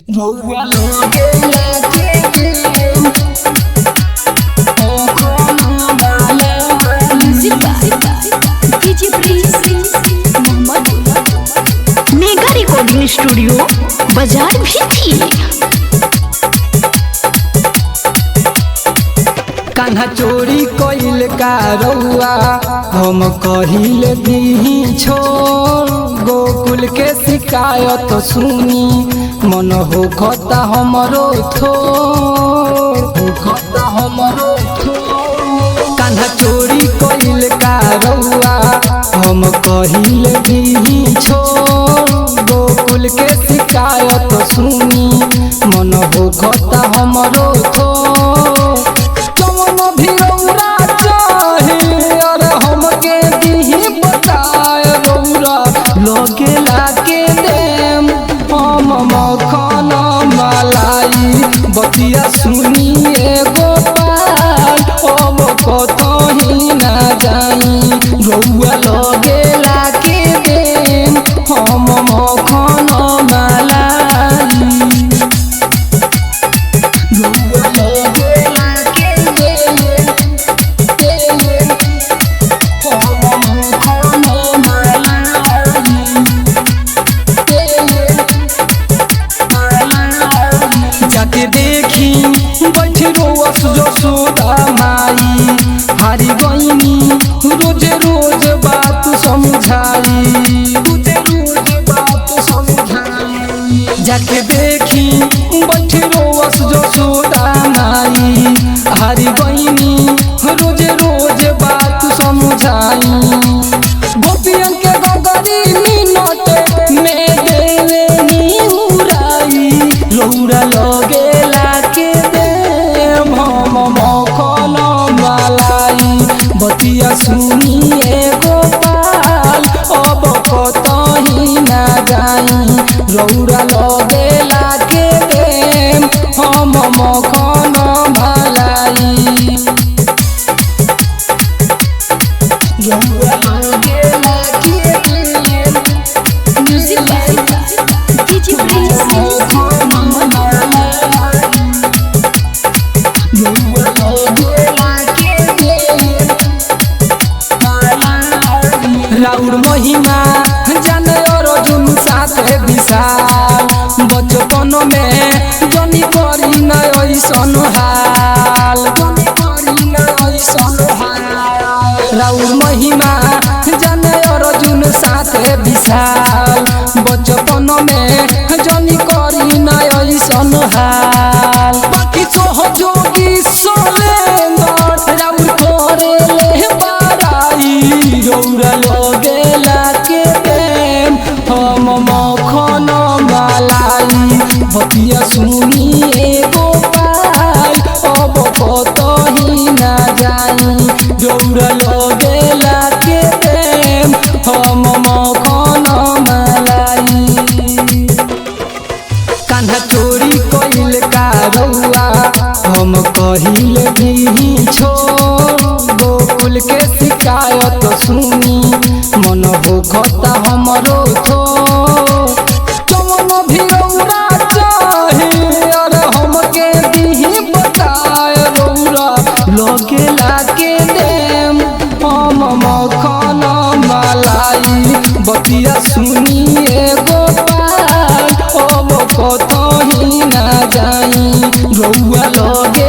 रउआ लगे लागे ओ कोनो बाला music by DJ Prince Mohammad. Mega recording studio बाजार भी थी। कान्हा चोरी कइल का रउआ हम कहिल दी छोड़ गोकुल के शिकायत सुनी मन हो खता हमरो कान्हा चोरी कइल का रउआ हम कहिल दी छोड़ गोकुल के शिकायत सुनी मन हो खता हमरो लगे लाके देम हम मखन मलाई बतिया सुनिए गोपाल अब कतही ना जाई रउआ लगे लाके देम हम मखन मलाई रउआ लगे लाके देम जाके देखी बैठ रोस जसोदा माई हारी गईनी रोज रोज बात समझाई जाके देखी बैठ रोस जसोदा माई हारी गईनी रोज रोज बात समझाई गोपियन के गगरी मिनट में देवे नी उड़ाई रउरा लगे लाके देम हम मखन मलाई बतिया सुनिए गोपाल अब कतही ना जाई रउरा लगे लाके देम हम मखन मलाई रउरा लगे लाके देम म्यूजिक बाय डीजे प्रिंस राउर महिमा जाने अर्जुन साथे विशाल बचपन में जनी करी न ऐसन हाल राउर महिमा जाने अर्जुन साथे विशाल बचपन में जनी करी न ऐसन हाल बाकी सहयोगी सोलेंदर राउर करे ले बाराई रउरा लगे लाके देम हम मखन मलाई बतिया सुनिए गोपाल अब कतही ना जाई रउरा लगे लाके देम हम मखन मलाई कान्हा चोरी कइल का रउआ हम कहिल दी छोड़ गोकुल के शिकायत सुनी मन हो खता हमरो कौन भी रउरा चाहे अरे हमके दी बताए रउरा लगे लाके देम हम मखन मलाई बतिया सुनिए गोपाल अब कतही ना जाई रउआ लगे